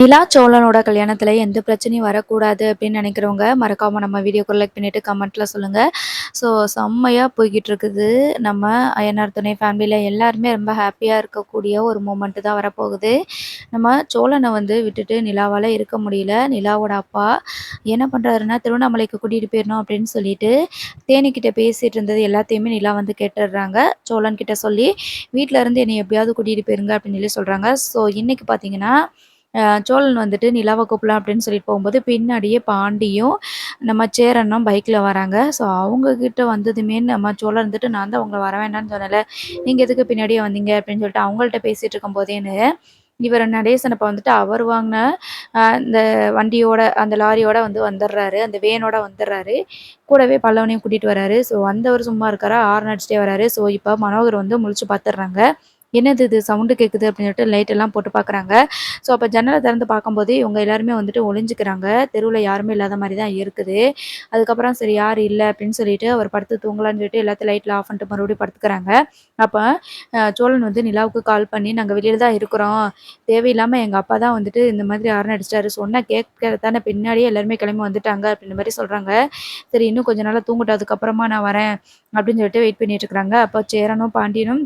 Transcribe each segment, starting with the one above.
நிலா சோழனோட கல்யாணத்துல எந்த பிரச்சனையும் வரக்கூடாது அப்படின்னு நினைக்கிறவங்க மறக்காம நம்ம வீடியோக்கு லைக் பண்ணிட்டு கமெண்ட்ல சொல்லுங்க. ஸோ செம்மையா போய்கிட்டு இருக்குது. நம்ம அய்யனார் துணை ஃபேமிலியில எல்லாருமே ரொம்ப ஹாப்பியா இருக்கக்கூடிய ஒரு மூமெண்ட் தான் வரப்போகுது. நம்ம சோழனை வந்து விட்டுட்டு நிலாவால இருக்க முடியல. நிலாவோட அப்பா என்ன பண்றாருன்னா திருவண்ணாமலைக்கு கூட்டிட்டு போயிடணும் அப்படின்னு சொல்லிட்டு தேனிக்கிட்ட பேசிட்டு இருந்தது எல்லாத்தையுமே நிலா வந்து கேட்டுடுறாங்க. சோழன் கிட்ட சொல்லி வீட்ல இருந்து என்னை எப்படியாவது கூட்டிட்டு போயிருங்க அப்படின்னு சொல்லி சொல்றாங்க. ஸோ இன்னைக்கு பார்த்தீங்கன்னா சோழன் வந்துட்டு நிலாவ கூப்பிடலாம் அப்படின்னு சொல்லிட்டு போகும்போது, பின்னாடியே பாண்டியும், நம்ம சேரனும் பைக்ல வராங்க. ஸோ அவங்க கிட்ட வந்ததுமே நம்ம சோழன் வந்துட்டு, "நான் தான் உங்கள வர வேண்டான்னு சொன்னேன்ல, நீங்க எதுக்கு பின்னாடியே வந்தீங்க?" அப்படின்னு சொல்லிட்டு அவங்கள்ட்ட பேசிட்டு இருக்கும்போதேன்னு, இவரு நடேசன் அப்ப வந்துட்டு அவர் வாங்குன இந்த வண்டியோட, அந்த லாரியோட வந்து வந்துடுறாரு. அந்த வேனோட வந்துடுறாரு. கூடவே பல்லவனையும் கூட்டிட்டு வராரு. ஸோ வந்தவர் சும்மா இருக்காரா? ஹாரன் அடிச்சுட்டே வராரு. ஸோ இப்ப மனோகர் வந்து முழிச்சு பார்த்துடுறாங்க. என்னது இது சவுண்டு கேட்குது அப்படின்னு சொல்லிட்டு லைட் எல்லாம் போட்டு பார்க்குறாங்க. ஸோ அப்போ ஜன்னலை திறந்து பார்க்கும்போது இவங்க எல்லாருமே வந்துட்டு ஒளிஞ்சுக்கிறாங்க. தெருவில் யாருமே இல்லாத மாதிரி தான் இருக்குது. அதுக்கப்புறம் சரி யார் இல்லை அப்படின்னு சொல்லிட்டு அவர் படுத்து தூங்கலான்னு சொல்லிட்டு எல்லாத்தையும் லைட்டில் ஆஃப் பண்ணிட்டு மறுபடியும் படுத்துக்கிறாங்க. அப்போ சோழன் வந்து நிலாவுக்கு கால் பண்ணி நாங்கள் வெளியில் தான் இருக்கிறோம். தேவையில்லாமல் எங்கள் அப்பா தான் வந்துட்டு இந்த மாதிரி ஹாரன் அடிச்சிட்டாரு. சொன்னால் கேட்கறதானே பின்னாடியே எல்லாருமே கிளம்பி வந்துட்டாங்க அப்படின்ற மாதிரி சொல்கிறாங்க. சரி இன்னும் கொஞ்ச நாள் தூங்கட்டும் அதுக்கப்புறமா நான் வரேன் அப்படின்னு சொல்லிட்டு வெயிட் பண்ணிட்டு இருக்கிறாங்க. அப்போ சேரனும் பாண்டியனும்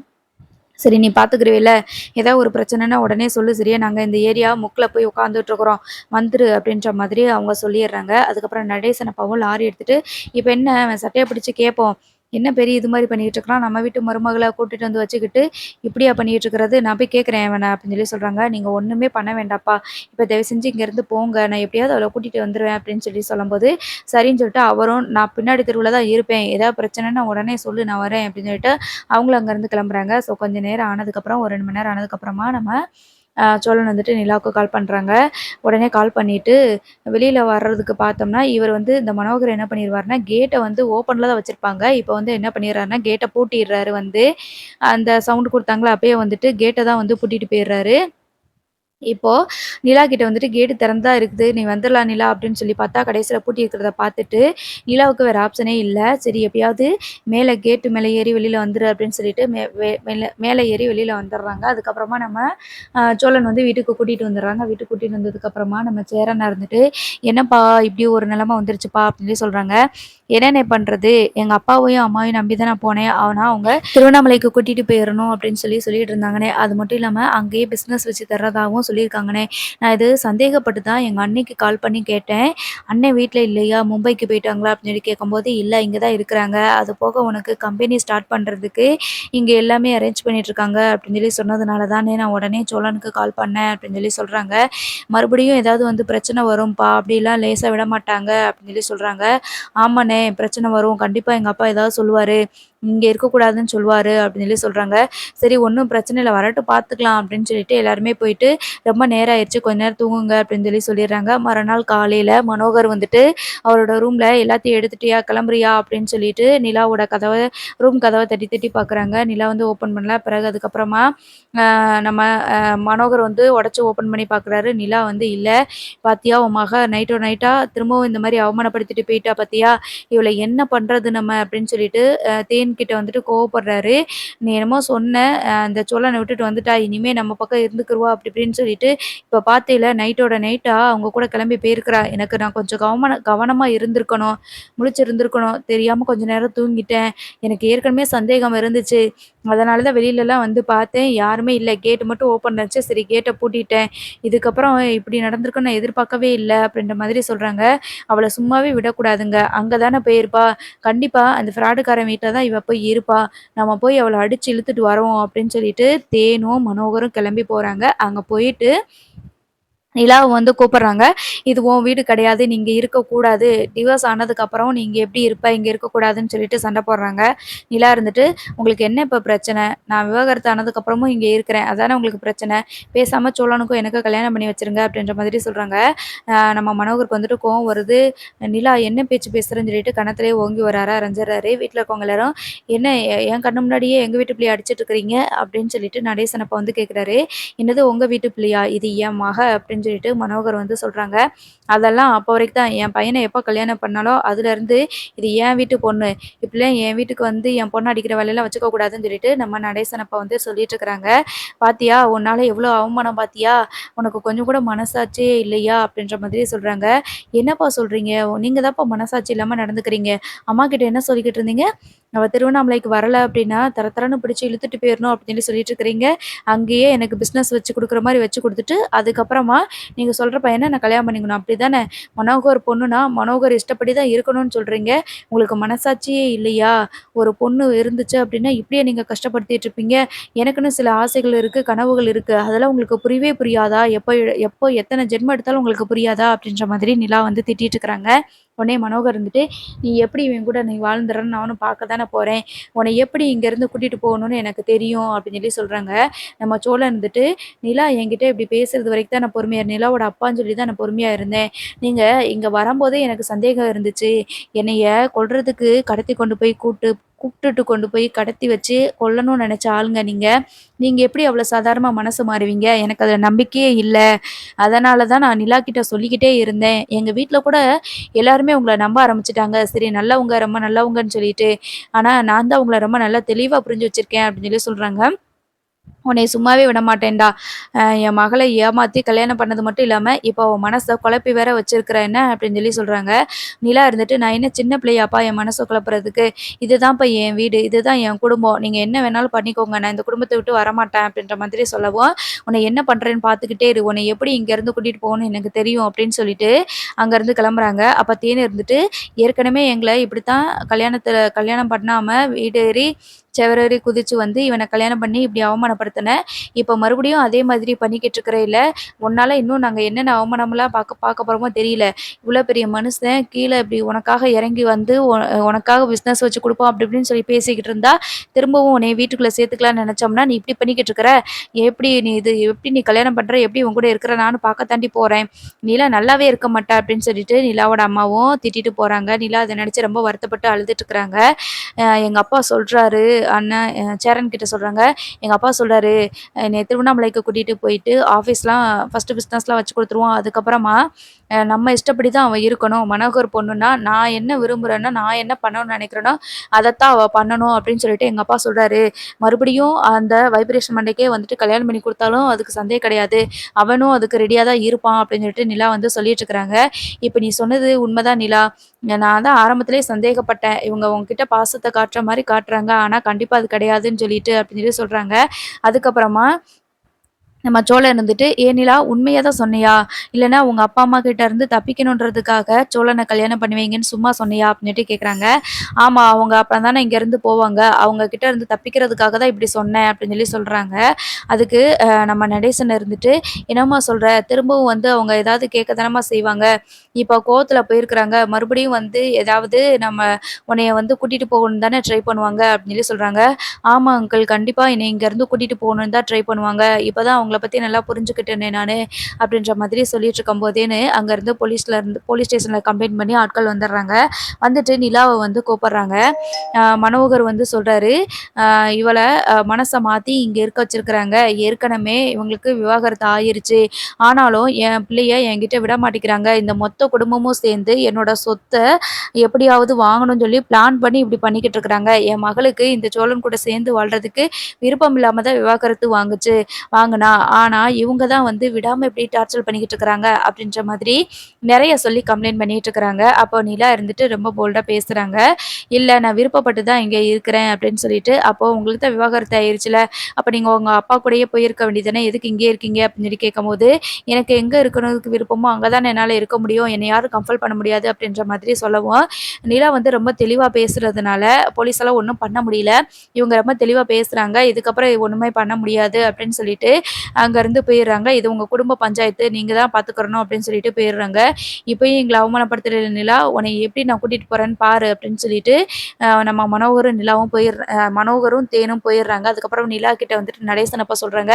சரி நீ பார்த்துக்கிருவில்ல, ஏதாவது ஒரு பிரச்சனைன்னா உடனே சொல்லு சரியா? நாங்க இந்த ஏரியா முக்குல போய் உட்காந்துட்ருக்குறோம். வந்துரு அப்படின்ற மாதிரி அவங்க சொல்லிர்றாங்க. அதுக்கப்புறம் நடேசன் அப்பாவும் லாரி எடுத்துட்டு, இப்ப என்ன அவன் சட்டைய பிடிச்சு கேட்போம். என்ன பெரிய இது மாரி பண்ணிட்டு இருக்கிறான்? நம்ம வீட்டு மருமகள கூட்டிட்டு வந்து வச்சுக்கிட்டு, இப்படியா பண்ணிட்டு இருக்கிறது? நான் போய் கேட்கிறேன் இவன அப்படின்னு சொல்லி சொல்றாங்க. நீங்க ஒண்ணுமே பண்ண வேண்டாம்ப்பா. இப்ப தயவு செஞ்சு இங்கேருந்து போங்க. நான் எப்படியாவது அவள கூட்டிட்டு வந்துருவேன் அப்படின்னு சொல்லி சொல்லும்போது, சரின்னு சொல்லிட்டு அவரும் நான் பின்னாடி தெருவுல தான் இருப்பேன். ஏதாவது பிரச்சனைன்னா உடனே சொல்லு நான் வரேன் அப்படின்னு சொல்லிட்டு அவங்களும் அங்கேருந்து கிளம்புறாங்க. ஸோ கொஞ்சம் நேரம் ஆனதுக்கப்புறம் ஒரு 2 மணி நேரம் ஆனதுக்கப்புறமா நம்ம சோழன் வந்துட்டு நிலாவுக்கு கால் பண்ணுறாங்க. உடனே கால் பண்ணிட்டு வெளியில வர்றதுக்கு பார்த்தோம்னா, இவர் வந்து இந்த மனோகர் என்ன பண்ணிருவாருன்னா, கேட்ட வந்து ஓப்பன்ல தான் வச்சிருப்பாங்க. இப்போ வந்து என்ன பண்ணிடுறாருன்னா, கேட்ட பூட்டிடுறாரு வந்து. அந்த சவுண்ட் குடுத்தாங்கல்ல, அப்பயே வந்துட்டு கேட்ட தான் வந்து பூட்டிட்டு போயிடுறாரு. இப்போ நிலா கிட்ட வந்துட்டு கேட்டு திறந்தா இருக்குது. "நீ வந்துரலாம் நிலா" அப்படின்னு சொல்லி பார்த்தா, கடைசியில பூட்டி இருக்கிறத பார்த்துட்டு, நிலாவுக்கு வேற ஆப்ஷனே இல்ல. சரி எப்படியாவது மேல கேட்டு மேல ஏறி வெளியில வந்துரு அப்படின்னு சொல்லிட்டு, மே வே மேல மேல ஏறி வெளியில வந்துடுறாங்க. அதுக்கப்புறமா நம்ம சோழன் வந்து வீட்டுக்கு கூட்டிட்டு வந்துடுறாங்க. வீட்டுக்கு கூட்டிட்டு வந்ததுக்கப்புறமா நம்ம சேரனா இருந்துட்டு, "என்னப்பா இப்படி ஒரு நிலைமை வந்துருச்சுப்பா" அப்படின்னு சொல்லி சொல்றாங்க. "என்னண்ணே பண்றது? எங்க அப்பாவையும், அம்மாவையும் நம்பி தான் நான் போனேன். ஆனா அவங்க திருவண்ணாமலைக்கு கூட்டிட்டு போயிறணும் அப்படின்னு சொல்லிட்டு இருந்தாங்கண்ணே. அது மட்டும் இல்லாம அங்கேயே பிசினஸ் வச்சு தர்றதாவும் சொல்லியிருக்காங்கண்ணே. நான் இது சந்தேகப்பட்டு தான் எங்க அண்ணிக்கு கால் பண்ணி கேட்டேன். அண்ணன் வீட்ல இல்லையா? மும்பைக்கு போயிட்டாங்களா? அப்படின்னு சொல்லி கேட்கும்போது, இல்ல இங்க தான் இருக்கிறாங்க. அது போக உனக்கு கம்பெனி ஸ்டார்ட் பண்றதுக்கு இங்க எல்லாமே அரேஞ்ச் பண்ணிட்டு இருக்காங்க அப்படின்னு சொல்லி சொன்னதுனால தானே நான் உடனே சோழனுக்கு கால் பண்ணேன் அப்படின்னு சொல்லி சொல்றாங்க. மறுபடியும் ஏதாவது வந்து பிரச்சனை வரும்பா, அப்படிலாம் லேசா விடமாட்டாங்க அப்படின்னு சொல்லி சொல்றாங்க. ஆமாண்ணே பிரச்சனை வரும். கண்டிப்பா எங்க அப்பா ஏதாவது சொல்லுவாரு. இங்க இருக்கக்கூடாதுன்னு சொல்லுவாரு அப்படின்னு சொல்லி சொல்றாங்க. சரி ஒண்ணும் பிரச்சனை இல்ல வரட்டும் பார்த்துக்கலாம் அப்படின்னு சொல்லிட்டு எல்லாருமே போயிட்டு, ரொம்ப நேரம் ஆயிருச்சு கொஞ்ச நேரம் தூங்குங்க அப்படின்னு சொல்லி சொல்லிடுறாங்க. மறுநாள் காலையில மனோகர் வந்துட்டு அவரோட ரூம்ல எல்லாத்தையும் எடுத்துட்டியா? கிளம்புறியா? அப்படின்னு சொல்லிட்டு நிலாவோட ரூம் கதவ தட்டி தட்டி பார்க்குறாங்க. நிலா வந்து ஓப்பன் பண்ணல. பிறகு அதுக்கப்புறமா நம்ம மனோகர் வந்து உடைச்சு ஓப்பன் பண்ணி பார்க்குறாரு. நிலா வந்து இல்ல. "பாத்தியா உன் மக நைட்டோட நைட்டா திரும்பவும் இந்த மாரி அவமானப்படுத்திட்டு போயிட்டா பாத்தியா? இவள என்ன பண்றது நம்ம?" அப்படின்னு சொல்லிட்டு தேன் கிட்ட வந்துட்டு கோவப்படுறாரு. "நீ என்னமோ சொன்ன, அந்த சோழன விட்டுட்டு வந்துட்டா. இனிமே நம்ம பக்கம் இருந்துக்குருவா" அப்படி இப்படின்னு சொல்லிட்டு, "இப்ப பாத்தீல நைட்டோட நைட்டா அவங்க கூட கிளம்பி போயிருக்கிறா. எனக்கு நான் கொஞ்சம் கவனமா இருந்திருக்கணும். முழிச்சிருந்திருக்கணும். தெரியாம கொஞ்ச நேரம் தூங்கிட்டேன். எனக்கு ஏற்கனவே சந்தேகம் இருந்துச்சு. அதனால தான் வெளியிலலாம் வந்து பார்த்தேன். யாருமே இல்ல. கேட் மட்டும் ஓப்பன்ல இருந்துச்சு. சரி கேட்ட பூட்டிட்டேன். இதுக்கப்புறம் இப்படி நடந்திருக்குன்னு நான் எதிர்பார்க்கவே இல்ல." அப்படின்ற மாதிரி சொல்றாங்க. "அவள சும்மாவே விடக்கூடாதுங்க. அங்க தானே போயிருப்பா. கண்டிப்பா அந்த ஃப்ராடுக்காரன் வீட்ல தான் இவ போய் இருப்பா. நம்ம போய் அவள அடிச்சு இழுத்துட்டு வரோம்." அப்படின்னு சொல்லிட்டு தேனும், மனோகரும் கிளம்பி போறாங்க. அங்க போயிட்டு நிலாவ வந்து கூப்பிடுறாங்க. "இது உன் வீடு கிடையாது. நீ இங்க இருக்கக்கூடாது. டிவோர்ஸ் ஆனதுக்கப்புறம் நீ இங்க எப்படி இருப்ப? இங்க இருக்கக்கூடாதுன்னு" சொல்லிட்டு சண்டை போடுறாங்க. நிலா இருந்துட்டு, "உங்களுக்கு என்ன இப்ப பிரச்சனை? நான் விவாகரத்து ஆனதுக்கப்புறமும் இங்க இருக்கிறேன். அதானே உங்களுக்கு பிரச்சனை? பேசாம சோழனுக்கும் எனக்கும் கல்யாணம் பண்ணி வச்சுருங்க" அப்படின்ற மாதிரி சொல்றாங்க. நம்ம மனோகருக்கு வந்துட்டு கோவம் வருது. நிலா என்ன பேச்சு பேசுறேன்னு சொல்லிட்டு கன்னத்திலேயே ஓங்கி ஒரு அறை அரைஞ்சிடுறாரு. வீட்ல இருக்கவங்க எல்லாரும், "என்ன என் கண்ணு முன்னாடியே எங்க வீட்டு பிள்ளைய அடிச்சிட்டு இருக்கிறீங்க?" அப்படின்னு சொல்லிட்டு நடேசன் அப்பா வந்து கேட்குறாரு. "என்னது உங்க வீட்டு பிள்ளையா? இது என் மக" அப்படின்னு அப்படின்னு சொல்லிட்டு மனோகர் வந்து சொல்கிறாங்க. அதெல்லாம் அப்போ வரைக்கும் தான் என் பையனை எப்போ கல்யாணம் பண்ணாலோ அதுலேருந்து இது என் வீட்டு பொண்ணு, இப்படிலாம் என் வீட்டுக்கு வந்து என் பொண்ணை அடிக்கிற வேலையெல்லாம் வச்சுக்க கூடாதுன்னு சொல்லிட்டு நம்ம நடேசன் அப்பா வந்து சொல்லிட்டு இருக்கிறாங்க. பாத்தியா உன்னால எவ்வளோ அவமானம் பாத்தியா, உனக்கு கொஞ்சம் கூட மனசாட்சியே இல்லையா அப்படின்ற மாதிரி சொல்கிறாங்க. என்னப்பா சொல்கிறீங்க, நீங்கள் தான்ப்பா மனசாட்சி இல்லாமல் நடந்துக்கிறீங்க, அம்மா கிட்ட என்ன சொல்லிக்கிட்டு இருந்தீங்க, அவள் திருவண்ணாமலைக்கு வரல அப்படின்னா தர தரன்னு பிடிச்சி இழுத்துட்டு போயிடணும் அப்படின்னு சொல்லிட்டு இருக்கிறீங்க, அங்கேயே எனக்கு பிஸ்னஸ் வச்சு கொடுக்குற மாதிரி வச்சு கொடுத்துட்டு அதுக்கப்புறமா நீங்கள் சொல்கிற பையனை நான் கல்யாணம் பண்ணிக்கணும் அப்படி தானே, மனோகர் பொண்ணுனா மனோகர் இஷ்டப்படி தான் இருக்கணும்னு சொல்கிறீங்க, உங்களுக்கு மனசாட்சியே இல்லையா, ஒரு பொண்ணு இருந்துச்சு அப்படின்னா இப்படியே நீங்கள் கஷ்டப்படுத்திட்டு இருப்பீங்க, எனக்குன்னு சில ஆசைகள் இருக்குது கனவுகள் இருக்குது அதெல்லாம் உங்களுக்கு புரியவே புரியாதா, எப்போ எப்போ எத்தனை ஜென்மம் எடுத்தாலும் உங்களுக்கு புரியாதா அப்படின்ற மாதிரி நிலா வந்து திட்டிட்டு இருக்கிறாங்க. உடனே மனோகர் இருந்துட்டு, நீ எப்படி இவன் கூட நீ வாழ்ந்துறன்னு நானும் பார்க்க தானே போகிறேன், உன்னை எப்படி இங்கேருந்து கூட்டிகிட்டு போகணும்னு எனக்கு தெரியும் அப்படின்னு சொல்லி சொல்கிறாங்க. நம்ம சோழன் இருந்துட்டு, நிலா என்கிட்ட இப்படி பேசுறது வரைக்கும் தான் நான் பொறுமையாக நிலாவோட அப்பான்னு சொல்லி தான் நான் பொறுமையாக இருந்தேன், நீங்கள் இங்கே வரும்போதே எனக்கு சந்தேகம் இருந்துச்சு, என்னைய கொல்றதுக்கு கடத்தி கொண்டு போய் கூப்பிட்டுட்டு கொண்டு போய் கடத்தி வச்சு கொல்லணும்னு நினச்ச ஆளுங்க நீங்கள் எப்படி அவ்வளோ சாதாரணமாக மனசு மாறுவீங்க, எனக்கு அதில் நம்பிக்கையே இல்லை, அதனால தான் நான் நிலா கிட்ட சொல்லிக்கிட்டே இருந்தேன், எங்கள் வீட்டில் கூட எல்லாருமே உங்களை நம்ப ஆரம்பிச்சிட்டாங்க, சரி நல்லவங்க ரொம்ப நல்லவங்கன்னு சொல்லிட்டு, ஆனால் நான் தான் உங்களை ரொம்ப நல்லா தெளிவாக புரிஞ்சு வச்சுருக்கேன் அப்படின்னு சொல்லி சொல்கிறாங்க. உன்னை சும்மாவே விட மாட்டேன்டா, என் மகளை ஏமாற்றி கல்யாணம் பண்ணது மட்டும் இல்லாமல் இப்போ அவன் மனசை குழப்பி வேற வச்சிருக்கிற என்ன அப்படின்னு சொல்லி சொல்கிறாங்க. நிலா இருந்துட்டு, நான் என்ன சின்ன பிள்ளையாப்பா என் மனசை குழப்புறதுக்கு, இதுதான்ப்பா என் வீடு, இதுதான் என் குடும்பம், நீங்கள் என்ன வேணாலும் பண்ணிக்கோங்க, நான் இந்த குடும்பத்தை விட்டு வரமாட்டேன் அப்படின்ற மாதிரி சொல்லவும், உன்னை என்ன பண்ணுறேன்னு பார்த்துக்கிட்டே இரு, உன்னை எப்படி இங்கேருந்து கூட்டிகிட்டு போகணும்னு எனக்கு தெரியும் அப்படின்னு சொல்லிட்டு அங்கேருந்து கிளம்புறாங்க. அப்போ தேன் இருந்துட்டு, ஏற்கனவே எங்களை இப்படித்தான் கல்யாணம் பண்ணாமல் வீடேறி செவரேறி குதிச்சு வந்து இவனை கல்யாணம் பண்ணி இப்படி அவமானப்படுத்தினேன், இப்போ மறுபடியும் அதே மாதிரி பண்ணிக்கிட்டு இருக்கிறையில உன்னால் இன்னும் நாங்கள் என்னென்ன அவமானமெல்லாம் பார்க்க போகிறோமோ தெரியல, இவ்வளோ பெரிய மனுஷன் கீழே இப்படி உனக்காக இறங்கி வந்து உனக்காக பிஸ்னஸ் வச்சு கொடுப்போம் அப்படி இப்படின்னு சொல்லி பேசிக்கிட்டு இருந்தா திரும்பவும் உன்னை வீட்டுக்குள்ளே சேர்த்துக்கலான்னு நினச்சோம்னா நீ இப்படி பண்ணிக்கிட்டு இருக்கிற, எப்படி நீ கல்யாணம் பண்ணுற, எப்படி உன் கூட இருக்கிற நானும் பார்க்க தாண்டி போகிறேன், நிலா நல்லாவே இருக்க மாட்டா அப்படின்னு சொல்லிட்டு நிலாவோட அம்மாவும் திட்டிட்டு போகிறாங்க. நிலா அதை நினச்சி ரொம்ப வருத்தப்பட்டு அழுதுட்டு இருக்கிறாங்க. எங்கள் அப்பா சொல்கிறாரு, அண்ணன் சேரன் கிட்ட சொல்கிறாங்க, எங்கள் அப்பா சொல்கிறாரு, என்னை திருவண்ணாமலைக்கு கூட்டிகிட்டு போயிட்டு ஆஃபீஸ்லாம் ஃபஸ்ட்டு பிஸ்னஸ்லாம் வச்சு கொடுத்துருவோம், அதுக்கப்புறமா நம்ம இஷ்டப்படி தான் அவன் இருக்கணும், மனோகர் பொண்ணுன்னா நான் என்ன விரும்புகிறேன்னா நான் என்ன பண்ணணும்னு நினைக்கிறேனோ அதைத்தான் அவள் பண்ணணும் அப்படின்னு சொல்லிட்டு எங்கள் அப்பா சொல்கிறாரு, மறுபடியும் அந்த வைப்ரேஷன் மண்டைக்கே வந்துட்டு கல்யாணம் பண்ணி கொடுத்தாலும் அதுக்கு சந்தேகம் கிடையாது, அவனும் அதுக்கு ரெடியாக தான் இருப்பான் அப்படின்னு சொல்லிட்டு நிலா வந்து சொல்லிட்டு இருக்கிறாங்க. இப்போ நீ சொன்னது உண்மைதான் நிலா, நான் தான் ஆரம்பத்திலேயே சந்தேகப்பட்டேன், இவங்க உங்ககிட்ட பாசத்தை காட்டுற மாதிரி காட்டுறாங்க, ஆனால் கண்டிப்பாக அது கிடையாதுன்னு சொல்லிட்டு அப்படின்னு சொல்லி சொல்கிறாங்க. அதுக்கப்புறமா நம்ம சோழன் இருந்துட்டு, "ஏன் நிலா உண்மையா தான் சொன்னியா? இல்லைன்னா உங்க அப்பா அம்மா கிட்ட இருந்து தப்பிக்கணுன்றதுக்காக சோழனை கல்யாணம் பண்ணுவீங்கன்னு சும்மா சொன்னியா?" அப்படின்ட்டு கேட்குறாங்க. "ஆமா, அவங்க அப்புறம் தானே இங்கேருந்து போவாங்க, அவங்க கிட்ட இருந்து தப்பிக்கிறதுக்காக தான் இப்படி சொன்னேன்" அப்படின்னு சொல்லி சொல்கிறாங்க. அதுக்கு நம்ம நடேசன் இருந்துட்டு, "என்னம்மா சொல்கிற, திரும்பவும் வந்து அவங்க ஏதாவது கேட்க தானம்மா செய்வாங்க, இப்போ கோவத்தில் போயிருக்கிறாங்க, மறுபடியும் வந்து ஏதாவது உன்னைய வந்து கூட்டிகிட்டு போகணுன்னு தானே ட்ரை பண்ணுவாங்க" அப்படின்னு சொல்லி சொல்கிறாங்க. "ஆமாம் அங்கிள், கண்டிப்பாக என்னை இங்கேருந்து கூட்டிகிட்டு போகணுன்னு தான் ட்ரை பண்ணுவாங்க, இப்போ தான் அவங்கள பற்றி நல்லா புரிஞ்சுக்கிட்டேனே நான்" அப்படின்ற மாதிரி சொல்லிட்டு இருக்கும்போதேன்னு அங்கேருந்து போலீஸ் ஸ்டேஷனில் கம்ப்ளைண்ட் பண்ணி ஆட்கள் வந்துடுறாங்க. வந்துட்டு நிலாவை வந்து கூப்பிட்றாங்க. மனோகர் வந்து சொல்கிறாரு, இவளை மனசை மாற்றி இங்கே இருக்க வச்சிருக்கிறாங்க, ஏற்கனவே இவங்களுக்கு விவாகரத்து ஆயிருச்சு, ஆனாலும் என் பிள்ளைய என்கிட்ட விட மாட்டேங்கிறாங்க, இந்த மொத்த குடும்பமும் சேர்ந்து என்னோட சொத்தை எப்படியாவது வாங்கணும்னு சொல்லி பிளான் பண்ணி இப்படி பண்ணிக்கிட்டு இருக்கிறாங்க, என் மகளுக்கு இந்த சோழன் கூட சேர்ந்து வாழ்றதுக்கு விருப்பம் இல்லாமல் தான் விவாகரத்து வாங்கினா, ஆனால் இவங்க தான் வந்து விடாமல் இப்படி டார்ச்சர் பண்ணிக்கிட்டு இருக்கிறாங்க அப்படின்ற மாதிரி நிறைய சொல்லி கம்ப்ளைண்ட் பண்ணிட்டு இருக்கிறாங்க. அப்போ நிலா இருந்துட்டு ரொம்ப போல்டாக பேசுகிறாங்க. இல்லை, நான் விருப்பப்பட்டு தான் இங்கே இருக்கிறேன் அப்படின்னு சொல்லிட்டு, அப்போது உங்களுக்கு தான் விவாகரத்து ஆயிடுச்சுல, அப்போ நீங்கள் உங்கள் அப்பா கூடயே போயிருக்க வேண்டியதானே, எதுக்கு இங்கே இருக்கீங்க அப்படின்னு சொல்லி கேட்கும்போது, எனக்கு எங்கே இருக்கணுக்கு விருப்பமோ அங்கே தான் என்னால் இருக்க முடியும், என்னை யாரும் கம்பல் பண்ண முடியாது அப்படின்ற மாதிரி சொல்லவும், நிலா வந்து ரொம்ப தெளிவாக பேசுகிறதுனால போலீஸால் ஒன்றும் பண்ண முடியல, இவங்க ரொம்ப தெளிவாக பேசுகிறாங்க, இதுக்கப்புறம் ஒன்றுமே பண்ண முடியாது அப்படின்னு சொல்லிட்டு அங்கேருந்து போயிடுறாங்க. இது உங்கள் குடும்ப பஞ்சாயத்து, நீங்கள் தான் பார்த்துக்கிறணும் அப்படின்னு சொல்லிட்டு போயிடுறாங்க. இப்போயும் எங்களை அவமானப்படுத்துகிற நிலா, உன்னை எப்படி நான் கூட்டிகிட்டு போகிறேன்னு பாரு அப்படின்னு சொல்லிட்டு நம்ம மனோகரும் தேனும் போயிடுறாங்க. அதுக்கப்புறம் நிலா கிட்ட வந்துட்டு நடேசன் அப்பா சொல்கிறாங்க,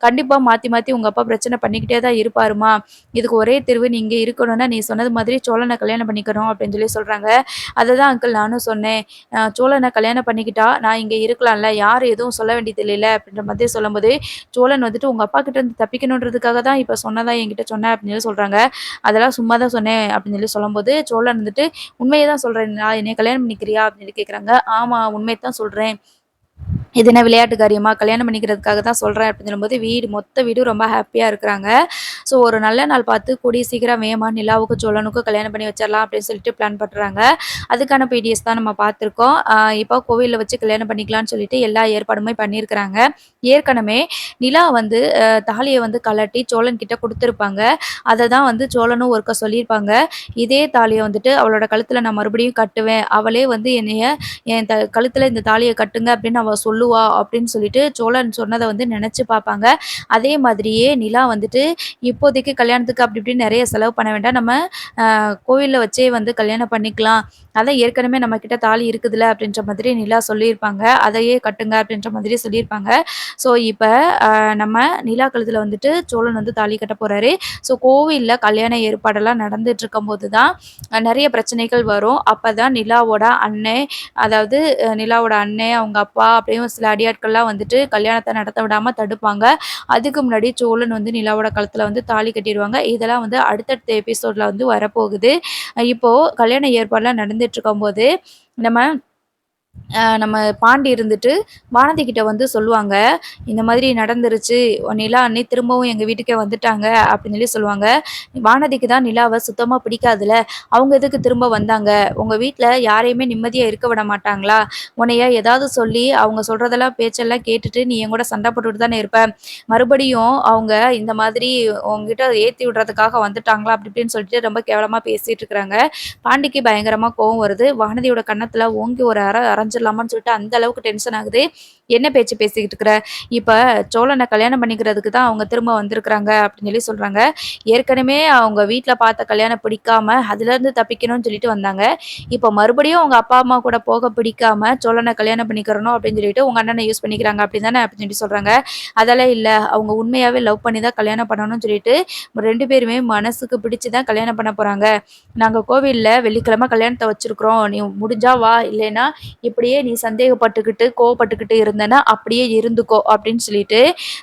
கண்டிப்பாக மாற்றி மாற்றி உங்கள் அப்பா பிரச்சனை பண்ணிக்கிட்டே தான் இருப்பாருமா, இதுக்கு ஒரே தீர்வு நீ இங்கே இருக்கணும்னா நீ சொன்னது மாதிரி சோழனை கல்யாணம் பண்ணிக்கணும் அப்படின்னு சொல்லி சொல்கிறாங்க. அதை தான் அங்கிள் நானும் சொன்னேன், சோழனை கல்யாணம் பண்ணிக்கிட்டா நான் இங்கே இருக்கலாம்ல, யார் எதுவும் சொல்ல வேண்டியது இல்லைல்ல அப்படின்ற மாதிரி சொல்லும்போது, சோழன் வந்துட்டு உங்க அப்பா கிட்ட இருந்து தப்பிக்கணுன்றதுக்காக தான் இப்ப சொன்னதா என்கிட்ட சொன்ன அப்படின்னு சொல்லி சொல்றாங்க. அதெல்லாம் சும்மா தான் சொன்னேன் அப்படின்னு சொல்லி சொல்லும்போது, சோழன் வந்துட்டு உண்மைய தான் சொல்றேன்டா, என்னைய கல்யாணம் பண்ணிக்கிறியா? அப்படின்னு சொல்லி கேட்குறாங்க. ஆமா உண்மைய தான் சொல்றேன். இது என்ன விளையாட்டு காரியமா? கல்யாணம் பண்ணிக்கிறதுக்காக தான் சொல்றேன் அப்படின்னு சொல்லும்போது, மொத்த வீடும் ரொம்ப ஹேப்பியா இருக்கிறாங்க. ஸோ ஒரு நல்ல நாள் பார்த்து கூடிய சீக்கிரம் வேகமா நிலாவுக்கும், சோழனுக்கும் கல்யாணம் பண்ணி வச்சிரலாம் அப்படின்னு சொல்லிட்டு பிளான் பண்றாங்க. அதுக்கான பிடிஎஸ் தான் நம்ம பார்த்துருக்கோம். இப்போ கோவில்ல வச்சு கல்யாணம் பண்ணிக்கலான்னு சொல்லிட்டு எல்லா ஏற்பாடுமே பண்ணியிருக்கிறாங்க. ஏற்கனவே நிலா வந்து தாலிய வந்து கழட்டி சோழன் கிட்ட குடுத்துருப்பாங்க. அத தான் வந்து சோழனும் ஒருக்கா சொல்லியிருப்பாங்க. இதே தாலிய வந்துட்டு அவளோட கழுத்துல நான் மறுபடியும் கட்டுவேன். அவளே வந்து என்னைய என் கழுத்துல இந்த தாலிய கட்டுங்க அப்படின்னு அவ சொல்லுவா அப்படின்னு சொல்லிட்டு சோழன் சொன்னத வந்து நெனச்சு பார்ப்பாங்க. அதே மாதிரியே நிலா வந்துட்டு இப்போதைக்கு கல்யாணத்துக்கு அப்படி இப்படின்னு நெறைய செலவு பண்ண வேண்டாம். நம்ம கோவில்ல வச்சே வந்து கல்யாணம் பண்ணிக்கலாம். அதான் ஏற்கனவே நம்மகிட்ட தாலி இருக்குதுல்ல அப்படின்ற மாதிரி நிலா சொல்லியிருப்பாங்க. அதையே கட்டுங்க அப்படின்ற மாதிரி சொல்லியிருப்பாங்க. ஸோ இப்ப நம்ம நிலா கழுத்துல வந்துட்டு சோழன் வந்து தாலி கட்ட போறாரு. ஸோ கோவில்ல கல்யாண ஏற்பாடெல்லாம் நடந்துட்டு இருக்கும்போது தான் நெறைய பிரச்சனைகள் வரும். அப்பதான் நிலாவோட அண்ணன் அதாவது நிலாவோட அண்ணன், அவங்க அப்பா அப்படியும் சில அடியாட்கள்லாம் வந்துட்டு கல்யாணத்த நடத்த விடாம தடுப்பாங்க. அதுக்கு முன்னாடி சோழன் வந்து நிலாவோட கழுத்துல வந்து தாலி கட்டிருவாங்க. இதெல்லாம் வந்து அடுத்தடுத்த எபிசோட்ல வந்து வரப்போகுது. இப்போ கல்யாண ஏற்பாடுலாம் நடந்துட்டு இருக்கும்போது, நம்ம நம்ம பாண்டி இருந்துட்டு வானதி கிட்ட வந்து சொல்லுவாங்க. இந்த மாதிரி நடந்துருச்சு. நிலா அண்ணி திரும்பவும் எங்க வீட்டுக்கே வந்துட்டாங்க அப்படின்னு சொல்லி சொல்லுவாங்க. வானதிக்கு தான் நிலாவ சுத்தமா பிடிக்காதுல்ல. அவங்க எதுக்கு திரும்ப வந்தாங்க? உங்க வீட்ல யாரையுமே நிம்மதியா இருக்க விட மாட்டாங்களா? உன்னைய ஏதாவது சொல்லி அவங்க சொல்றதெல்லாம் பேச்செல்லாம் கேட்டுட்டு நீ என் கூட சண்டை போட்டுட்டு தானே இருப்ப. மறுபடியும் அவங்க இந்த மாதிரி உன்கிட்ட ஏத்தி விடுறதுக்காக வந்துட்டாங்களா? அப்படி இப்படின்னு சொல்லிட்டு ரொம்ப கேவலமா பேசிட்டு இருக்கிறாங்க. பாண்டிக்கு பயங்கரமா கோவம் வருது. வானதியோட கன்னத்துல ஓங்கி ஒரு அரைஞ்சிடலாமான்னு சொல்லிட்டு அந்த அளவுக்கு டென்ஷன் ஆகுது. என்ன பேச்சு பேசிக்கிட்டு இருக்கிற? இப்ப சோழன கல்யாணம் பண்ணிக்கிறதுக்கு தான் அவங்க திரும்ப வந்திருக்கிறாங்க அப்படின்னு சொல்லி சொல்றாங்க. ஏற்கனவே அவங்க வீட்ல பார்த்த கல்யாணம் பிடிக்காம அதுலேருந்து தப்பிக்கணும்னு சொல்லிட்டு வந்தாங்க. இப்ப மறுபடியும் உங்க அப்பா, அம்மா கூட போக பிடிக்காம சோழன கல்யாணம் பண்ணிக்கிறணும் அப்படின்னு சொல்லிட்டு உங்க அண்ணன யூஸ் பண்ணிக்கிறாங்க அப்படிதானே அப்படின்னு சொல்லி சொல்றாங்க. அதெல்லாம் இல்ல. அவங்க உண்மையாவே லவ் பண்ணி தான் கல்யாணம் பண்ணணும்னு சொல்லிட்டு 2 பேருமே மனசுக்கு பிடிச்சு தான் கல்யாணம் பண்ண போறாங்க. நாங்க கோவில்ல வெள்ளிக்கிழமை கல்யாணத்த வச்சிருக்கிறோம். நீ முடிஞ்சா வா. இல்லைன்னா இப்படியே நீ சந்தேகப்பட்டுக்கிட்டு, கோவப்பட்டுக்கிட்டு இருந்தேன்னா அப்படியே இருந்துக்கோ அப்படின்னு சொல்லிட்டு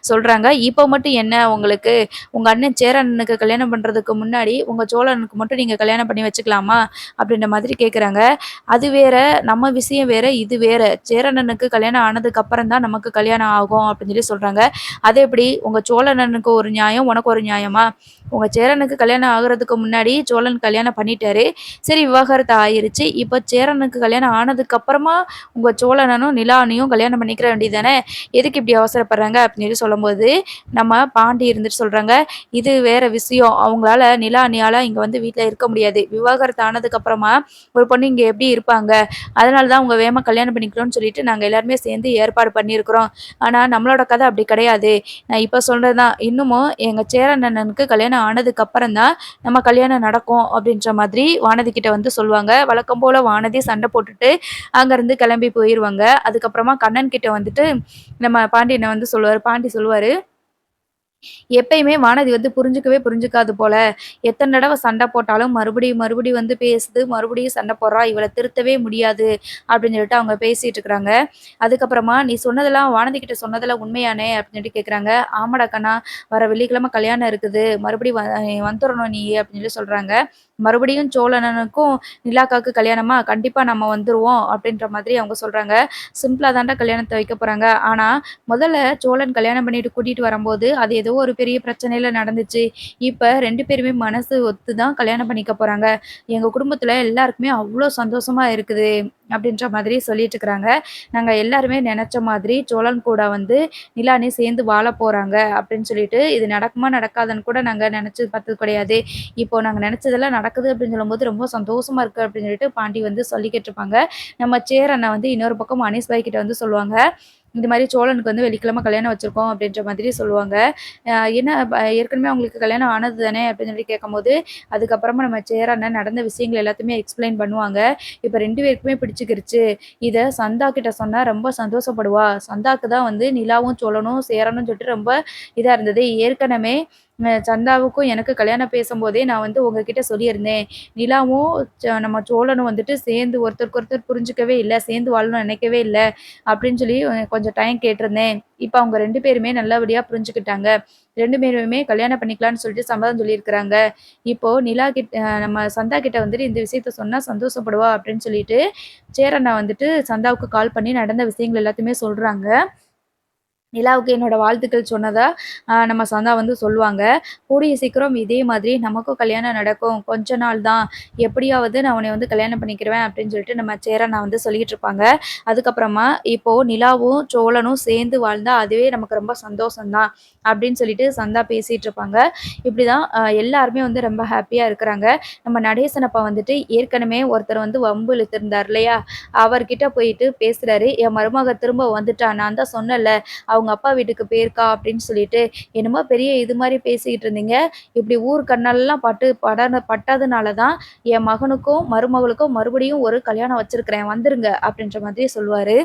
சொல்றாங்க. இப்போ மட்டும் என்ன உங்களுக்கு? உங்க அண்ணன் சேரனுக்கு கல்யாணம் பண்றதுக்கு முன்னாடி உங்க சோழனுக்கு மட்டும் நீங்க கல்யாணம் பண்ணி வச்சுக்கலாமா? அப்படின்ற மாதிரி கேட்குறாங்க. அது வேற, நம்ம விஷயம் வேற, இது வேற. சேரனனுக்கு கல்யாணம் ஆனதுக்கு அப்புறம் தான் நமக்கு கல்யாணம் ஆகும் அப்படின்னு சொல்லி சொல்றாங்க. அது எப்படி? உங்க சோழனனுக்கு ஒரு நியாயம், உனக்கு ஒரு நியாயமா? உங்க சேரனுக்கு கல்யாணம் ஆகுறதுக்கு முன்னாடி சோழன் கல்யாணம் பண்ணிட்டாரு. சரி விவாகரத்து ஆயிருச்சு. இப்ப சேரனுக்கு கல்யாணம் ஆனதுக்கு அப்புறமா உங்க சோழனனும், நிலானையும் கல்யாணம் பண்ணிக்கிற வேண்டியது தானே! எதுக்கு இப்படி அவசரப்படுறாங்க? அப்படின்னு சொல்லி சொல்லும்போது, நம்ம பாண்டி இருந்துட்டு சொல்றாங்க, இது வேற விஷயம். அவங்களால நிலானியால இங்க வந்து வீட்ல இருக்க முடியாது. விவாகரத்து ஆனதுக்கு அப்புறமா ஒரு பொண்ணு இங்க எப்படி இருப்பாங்க? அதனால தான் அவங்க வேகமா கல்யாணம் பண்ணிக்கணும்னு சொல்லிட்டு நாங்க எல்லாருமே சேர்ந்து ஏற்பாடு பண்ணியிருக்கிறோம். ஆனா நம்மளோட கதை அப்படி கிடையாது. நான் இப்ப சொல்றது தான். இன்னமும் எங்க சேரன் அண்ணனுக்கு கல்யாணம் ஆனதுக்கு அப்புறம் தான் நம்ம கல்யாணம் நடக்கும் அப்படின்ற மாதிரி வானதி கிட்ட வந்து சொல்லுவாங்க. வழக்கம் போல வானதி சண்டை போட்டுட்டு அங்கருந்து கிளம்பி போயிருவாங்க. அதுக்கப்புறமா கண்ணன் கிட்ட வந்துட்டு நம்ம பாண்டியன வந்து சொல்லுவாரு. பாண்டி சொல்லுவாரு, எப்பயுமே வானதி வந்து புரிஞ்சுக்கவே புரிஞ்சுக்காது போல. எத்தன தடவ சண்டை போட்டாலும் மறுபடியும் மறுபடியும் வந்து பேசுது. மறுபடியும் சண்டை போடுறா. இவள திருத்தவே முடியாது அப்படின்னு சொல்லிட்டு அவங்க பேசிட்டு இருக்கிறாங்க. அதுக்கப்புறமா நீ சொன்னதெல்லாம் வானதி கிட்ட சொன்னதெல்லாம் உண்மையானே அப்படின்னு சொல்லிட்டு கேட்குறாங்க. ஆமாடா கண்ணா, வர வெள்ளிக்கிழமை கல்யாணம் இருக்குது. மறுபடியும் வந்துரணும் நீ அப்படின்னு சொல்லி சொல்றாங்க. மறுபடியும் சோழனனுக்கும் நிலாக்காவுக்கு கல்யாணமா? கண்டிப்பா நம்ம வந்துருவோம் அப்படின்ற மாதிரி அவங்க சொல்றாங்க. சிம்பிளா தான்டா கல்யாணத்த வைக்க போறாங்க. ஆனா முதல்ல சோழன் கல்யாணம் பண்ணிட்டு கூட்டிட்டு வரும்போது, அது ஏதோ ஒரு பெரிய பிரச்சனையில நடந்துச்சு. இப்ப 2 பேருமே மனசு ஒத்து தான் கல்யாணம் பண்ணிக்க போறாங்க. எங்க குடும்பத்துல எல்லாருக்குமே அவ்ளோ சந்தோஷமா இருக்குது. அப்படின்ற மாதிரி சொல்லிட்டு இருக்கிறாங்க. நாங்க எல்லாருமே நெனச்ச மாதிரி சோழன் கூட வந்து நிலானி சேர்ந்து வாழ போறாங்க அப்படின்னு சொல்லிட்டு, இது நடக்குமா நடக்காதான்னு கூட நாங்க நெனச்சு பார்த்தது கிடையாது. இப்போ நாங்க நெனச்சதெல்லாம் நடக்குது அப்படின்னு சொல்லும்போது ரொம்ப சந்தோஷமா இருக்கு அப்படின்னு சொல்லிட்டு பாண்டி வந்து சொல்லிக்கிட்டு இருப்பாங்க. நம்ம சேர் அண்ணா வந்து இன்னொரு பக்கம் அனீஸ் பாய் கிட்ட வந்து சொல்லுவாங்க. இந்த மாரி சோழனுக்கு வந்து வெள்ளிக்கிழமை கல்யாணம் வச்சிருக்கோம் அப்படின்ற மாதிரி சொல்லுவாங்க. என்ன ஏற்கனவே அவங்களுக்கு கல்யாணம் ஆனது தானே அப்படின்னு சொல்லி கேட்கும்போது, அதுக்கப்புறமா நம்ம சேர் அண்ணன் நடந்த விஷயங்கள் எல்லாத்தையுமே எக்ஸ்பிளைன் பண்ணுவாங்க. இப்ப 2 பேருக்குமே பிடிச்சுக்கிருச்சு. இத சந்தா கிட்ட சொன்னா ரொம்ப சந்தோஷப்படுவா. சந்தாக்கு தான் வந்து நிலாவும், சோழனும் சேரணும்னு சொல்லிட்டு ரொம்ப இதா இருந்தது. ஏற்கனவே சந்தாவுக்கும் எனக்கு கல்யாணம் பேசும்போதே நான் வந்து உங்ககிட்ட சொல்லியிருந்தேன். நிலாவும் நம்ம சோழனும் வந்துட்டு சேர்ந்து ஒருத்தருக்கு ஒருத்தர் புரிஞ்சுக்கவே இல்ல. சேர்ந்து வாழணும்னு நினைக்கவே இல்ல. அப்படின்னு சொல்லி கொஞ்ச கொஞ்சம் டைம் கேட்டிருந்தேன். இப்ப அவங்க 2 பேருமே நல்லபடியா புரிஞ்சுக்கிட்டாங்க. 2 பேருமே கல்யாணம் பண்ணிக்கலான்னு சொல்லிட்டு சம்மதம் சொல்லியிருக்கிறாங்க. இப்போ நிலா நம்ம சந்தா கிட்ட வந்துட்டு இந்த விஷயத்த சொன்னா சந்தோஷப்படுவா அப்படின்னு சொல்லிட்டு, சேரண்ணா வந்துட்டு சந்தாவுக்கு கால் பண்ணி நடந்த விஷயங்கள் எல்லாத்தையுமே சொல்றாங்க. நிலாவுக்கு என்னோட வாழ்த்துக்கள் சொன்னதா நம்ம சந்தா வந்து சொல்லுவாங்க. கூடிய சீக்கிரம் இதே மாதிரி நமக்கும் கல்யாணம் நடக்கும். கொஞ்ச நாள் தான். எப்படியாவது நான் உன்னைய வந்து கல்யாணம் பண்ணிக்கிருவேன் அப்படின்னு சொல்லிட்டு நம்ம சேரன் நான் வந்து சொல்லிட்டு இருப்பாங்க. அதுக்கப்புறமா இப்போ நிலாவும், சோழனும் சேர்ந்து வாழ்ந்தா அதுவே நமக்கு ரொம்ப சந்தோஷம் தான் அப்படின்னு சொல்லிட்டு சந்தா பேசிட்டு இருப்பாங்க. இப்படிதான் எல்லாருமே வந்து ரொம்ப ஹேப்பியா இருக்கிறாங்க. நம்ம நடேசன் அப்பா வந்துட்டு ஏற்கனவே ஒருத்தர் வந்து வம்பு இழுத்திருந்தார் இல்லையா? அவர்கிட்ட போயிட்டு பேசுறாரு. என் மருமக திரும்ப வந்துட்டா. நான் தான் சொன்னேன்ல அவங்க அப்பா வீட்டுக்கு போயிருக்கா அப்படின்னு சொல்லிட்டு, என்னமோ பெரிய இது மாரி பேசிக்கிட்டு இருந்தீங்க. இப்படி ஊர் கண்ணெல்லாம் பட்டதுனால தான் என் மகனுக்கும், மருமகளுக்கும் மறுபடியும் ஒரு கல்யாணம் வச்சிருக்கிறேன். வந்துருங்க அப்படின்ற மாதிரி சொல்லுவாரு.